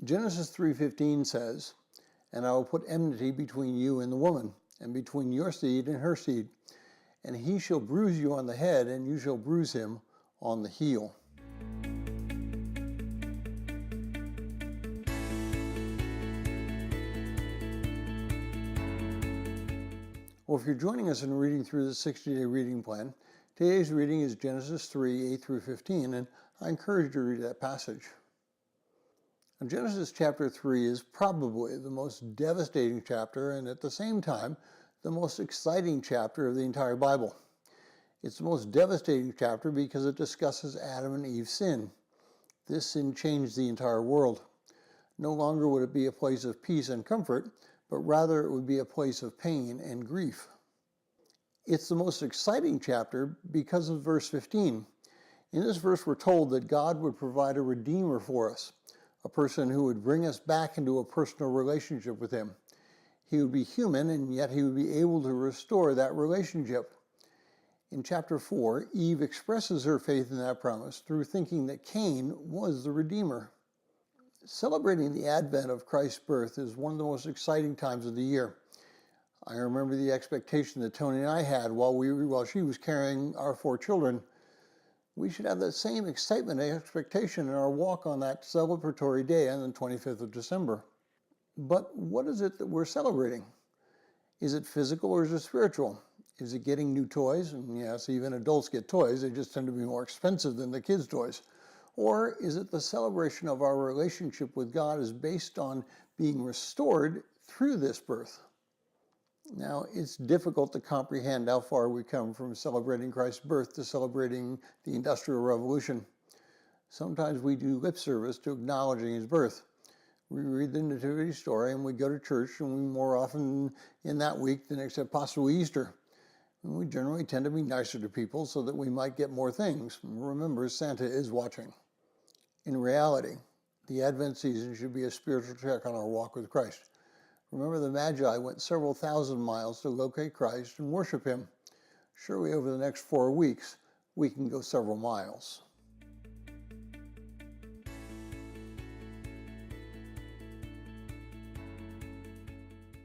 Genesis 3:15 says, "And I will put enmity between you and the woman, and between your seed and her seed, and he shall bruise you on the head, and you shall bruise him on the heel." Well, if you're joining us in reading through the 60-day reading plan, today's reading is Genesis 3:8 through 15, and I encourage you to read that passage. Now, Genesis chapter 3 is probably the most devastating chapter, and at the same time, the most exciting chapter of the entire Bible. It's the most devastating chapter because it discusses Adam and Eve's sin. This sin changed the entire world. No longer would it be a place of peace and comfort, but rather it would be a place of pain and grief. It's the most exciting chapter because of verse 15. In this verse, we're told that God would provide a redeemer for us, a person who would bring us back into a personal relationship with him. He would be human, and yet he would be able to restore that relationship. In chapter 4, Eve expresses her faith in that promise through thinking that Cain was the redeemer. Celebrating the advent of Christ's birth is one of the most exciting times of the year. I remember the expectation that Tony and I had while she was carrying our 4 children. We should have that same excitement and expectation in our walk on that celebratory day on the 25th of December. But what is it that we're celebrating? Is it physical or is it spiritual? Is it getting new toys? And yes, even adults get toys. They just tend to be more expensive than the kids' toys. Or is it the celebration of our relationship with God is based on being restored through this birth? Now, it's difficult to comprehend how far we come from celebrating Christ's birth to celebrating the Industrial Revolution. Sometimes we do lip service to acknowledging his birth. We read the Nativity story and we go to church, and we more often in that week than except possibly Easter. And we generally tend to be nicer to people so that we might get more things. Remember, Santa is watching. In reality, the Advent season should be a spiritual check on our walk with Christ. Remember, the Magi went several thousand miles to locate Christ and worship him. Surely over the next 4 weeks, we can go several miles.